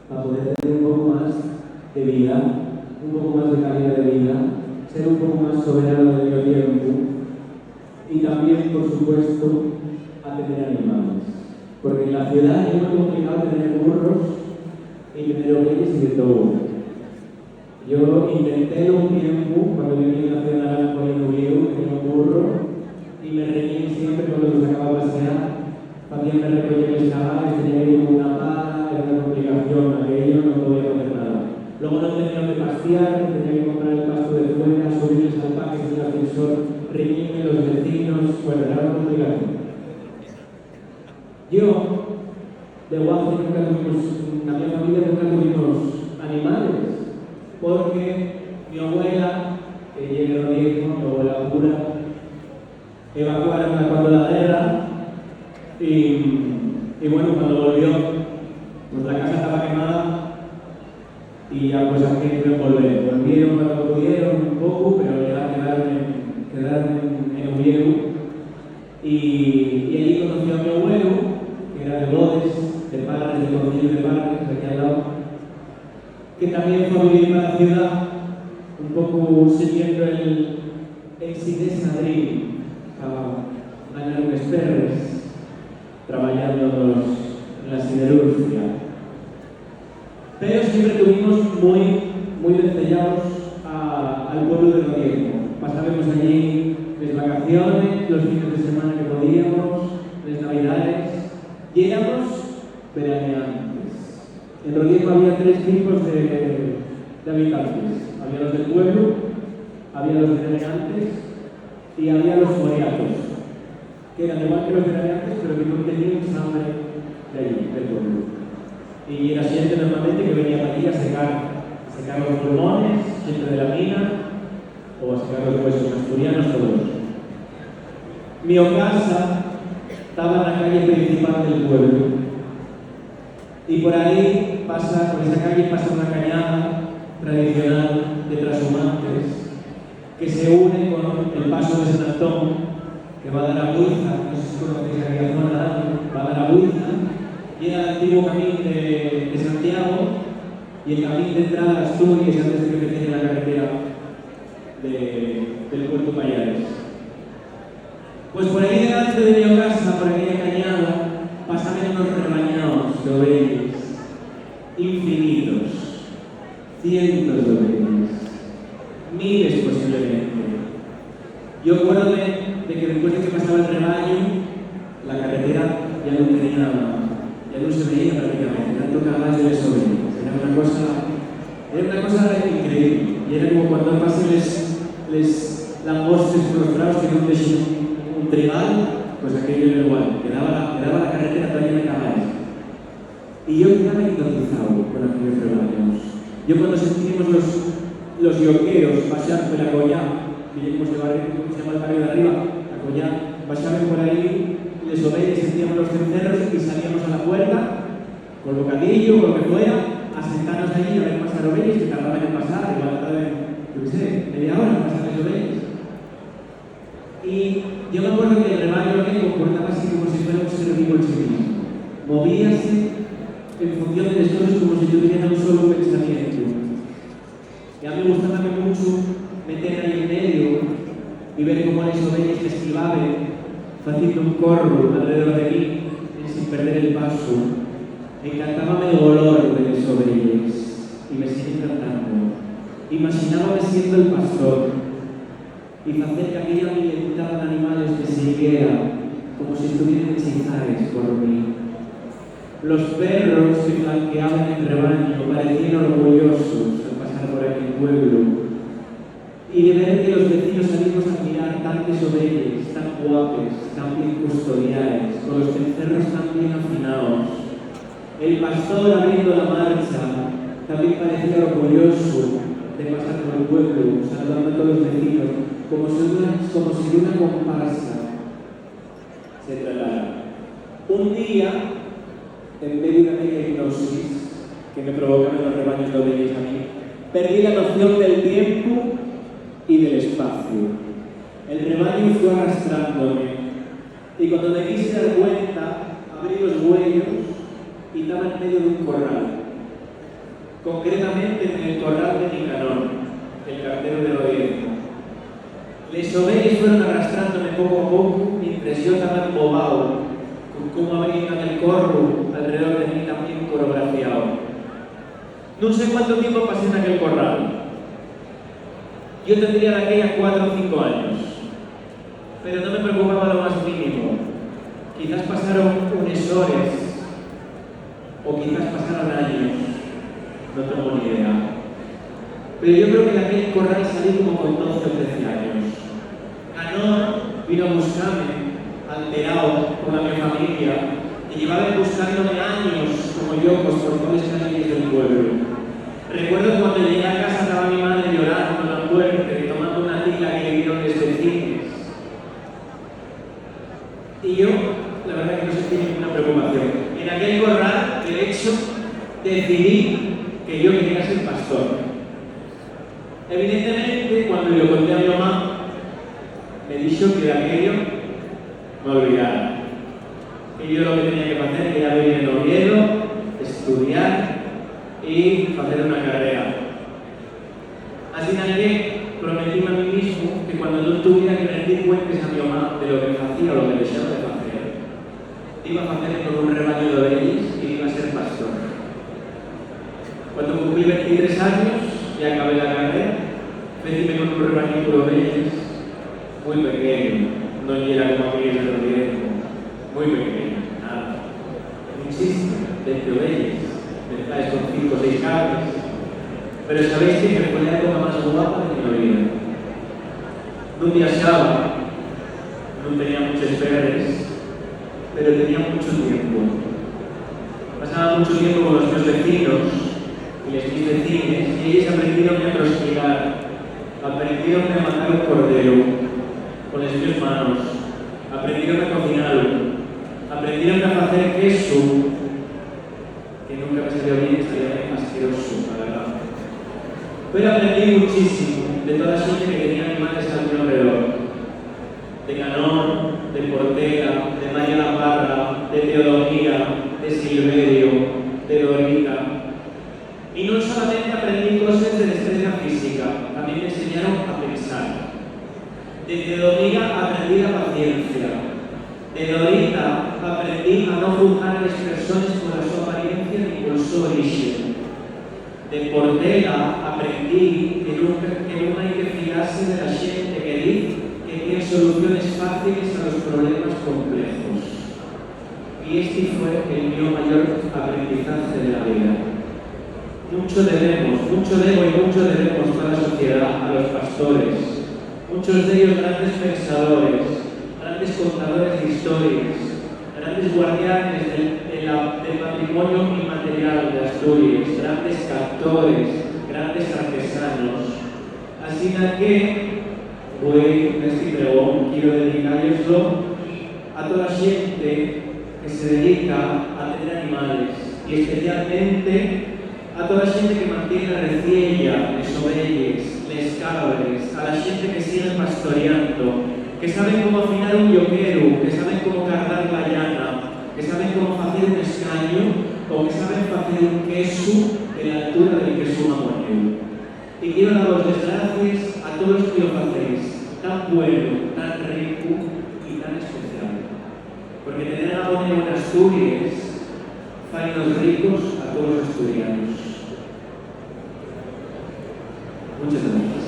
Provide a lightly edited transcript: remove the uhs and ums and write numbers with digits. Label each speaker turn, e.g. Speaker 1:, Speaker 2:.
Speaker 1: para poder tener un poco más de vida, un poco más de calidad de vida, ser un poco más soberano del medio tiempo y también, por supuesto, a tener animales. Porque en la ciudad es muy complicado tener burros y tener ovejas y de todo. Yo intenté un tiempo, cuando viví en la ciudad naranjo y en Oviedo, tenía un burro y me reñí siempre cuando lo sacaba a pasear. También me recogía mis caballos, tenía que ir con una pala, era una complicación, aquello no podía hacer nada. Luego no tenía donde pastear, tenía que comprar el pasto de fuera, subir los alpaques en el ascensor, reñirme los vecinos, bueno, era una complicación. Yo, de Guaje, nunca tuvimos, en mi familia nunca tuvimos animales, porque mi abuela, que llega a viejo, mi abuela pura, evacuaron cuando la guerra y bueno, cuando volvió, pues la casa estaba quemada y ya pues aquí pudieron volver. Volvieron cuando pudieron un poco, pero ya quedaron en Oviedo y allí conoció a mi abuelo, que era de Bodes, de Parres, de Concilio de Parres, de aquí al lado, que también fue a vivir para la ciudad, un poco siguiendo el Sidés Madrid, a ganar unos perres, trabajando en la siderurgia. Pero siempre tuvimos muy despellados al pueblo de Rodiejo. Pasábamos allí las vacaciones, los fines de semana que podíamos, las navidades, y éramos veraneantes. En Rodiejo había 3 tipos de habitantes. Había los del pueblo, había los veraneantes y había los foriatos, que eran igual que los veraneantes, pero que no tenían sangre de allí, del pueblo. Y era gente normalmente que venía allí a secar los pulmones, gente de la mina, o a secar los huesos asturianos, todos. Mi casa estaba en la calle principal del pueblo. Y por ahí por esa calle pasa una cañada tradicional de trashumantes que se une con el paso de San Antón, que va a dar a Buiza, no sé si conocéis aquella zona, va a dar a Buiza, y era el antiguo camino de Santiago y el camino de entrada a Asturias antes de que empecé la carretera del Puerto Payares. Pues por ahí delante de mi casa, por aquella cañada, pasaban unos rebañados de ovejas, infinitos, cientos de ovejas, miles posiblemente. Yo acuerdo de que después de que pasaba el rebaño, la carretera ya no se veía prácticamente, tanto caballos de las ovejas. Era una cosa increíble. Y era como cuando pasan les langostes frustrados que no dejan un trigal, pues aquello era igual. Quedaba la carretera toda llena de caballos. Y yo quedaba hipnotizado con aquellos rebaños. Yo cuando sentíamos los yoqueros pasar por la Collá, que llegamos de barrio, ¿cómo se llama el barrio de arriba? La Collá, pasaban por ahí, les ovejas, sentíamos los cencerros y salíamos a la puerta, con bocadillo, con lo que fuera, a sentarnos allí a ver pasar ovejas, que tardaban en pasar, igual tardaban, yo qué sé, media hora en pasar las ovejas. Y yo me acuerdo que el rebaño me comportaba así como si fuera un ser vivo en sí mismo. Movíase en función de las cosas como si tuviera un solo pensamiento. Y a mí me gustaba mucho meter ahí en medio y ver cómo las ovejas se esquivaban, haciendo un corro alrededor de mí sin perder el paso. Encantábame el olor de las ovejas y me sigue encantando. Imaginábame siendo el pastor y hacer que aquella militar de animales me siguiera como si estuvieran hechizados por mí. Los perros que flanqueaban el rebaño parecían orgullosos al pasar por aquel pueblo. Y de ver que los vecinos salimos a mirar tantas ovejas, tan guapas, tan bien custodiadas, con los cencerros tan bien afinados. El pastor abriendo la marcha también parecía orgulloso de pasar por el pueblo, saludando a todos los vecinos, como si una comparsa se tratara. Un día, en medio de aquella hipnosis que me provocaban los rebaños de ovejas a mí, perdí la noción del tiempo y del espacio. El rebaño fue arrastrándome y cuando me quise dar cuenta, abrí los huellos y estaba en medio de un corral. concretamente en el corral de Nicanor, el cartero de Lorenzo. Les ovejas fueron arrastrándome poco a poco, mientras yo estaba embobado, con cómo abrían el corro alrededor de mí también coreografiado. No sé cuánto tiempo pasé en aquel corral. Yo tendría de aquellas 4 o 5 años, pero no me preocupaba lo más mínimo. Quizás pasaron unas horas, o quizás pasaron años, no tengo ni idea. Pero yo creo que de aquel corral salí como con 12 o 13 años. Canor vino a buscarme, alterado con la mi familia, y llevaba buscándome años, como yo, pues por todas las calles del pueblo. Recuerdo cuando llegué a casa estaba mi madre llorando en la puerta y tomando una tila que le dieron los vecinos. Y yo, la verdad que no sentí ninguna preocupación. En aquel corral, de hecho, decidí que yo quería ser pastor. Evidentemente, cuando le lo conté a mi mamá, me dijo que de aquello me olvidara. Que yo lo que tenía que hacer era venir en Oviedo, estudiar y hacer una carrera. Así que prometí a mí mismo que cuando no tuviera que rendir cuentas a mi mamá de lo que hacía o lo que dejaba de hacer, iba a hacer con un rebaño de ovejas y iba a ser pastor. Cuando cumplí 23 años y acabé la carrera, metíme con un rebaño de ovejas muy pequeño, no era como aquellos de Oviedo, muy pequeño, nada. No existe, 20 ovejas. Con 5 o 6 cabras, pero sabéis que me fue la época más guapa de mi vida. No viajaba, no tenía muchos perres, pero tenía mucho tiempo. Pasaba mucho tiempo con los meus vecinos y les mis vecinos, y ellos aprendieron a prosperar, aprendieron a matar un cordero con las mis manos, aprendieron a cocinarlo, aprendieron a hacer queso, que nunca me salió bien, salía asqueroso, la verdad. Pero aprendí muchísimo de toda la gente que tenía animales a mi alrededor. De Canor, de Portela, de María La Parra, de Teodomía, de Silverio, de Dorita. Y no solamente aprendí cosas de destreza física, también me enseñaron a pensar. De Teodomía aprendí la paciencia. De Dorita aprendí a no juzgar a las personas por su apariencia ni por su origen. De Portela aprendí que nunca hay que fiarse de la gente que dice que tiene soluciones fáciles a los problemas complejos. Y este fue el mío mayor aprendizaje de la vida. Mucho debo y mucho debemos a la sociedad, a los pastores, muchos de ellos grandes pensadores, grandes contadores de historias, grandes guardianes del patrimonio inmaterial de Asturias, grandes cantores, grandes artesanos. Así que hoy en este pregón quiero dedicarlo a toda la gente que se dedica a tener animales y especialmente a toda la gente que mantiene la reciella, les ovejas, les cabres, a la gente que sigue pastoreando, que saben cómo afinar un yoquero, que saben cómo cargar la llana, que saben cómo hacer un escaño o que saben hacer un queso de la altura del queso mamoneo. Y quiero daros las gracias a todos los que lo hacéis, tan bueno, tan rico y tan especial. Porque tener a Mamoneo en Asturias hace los ricos a todos los asturianos. Muchas gracias.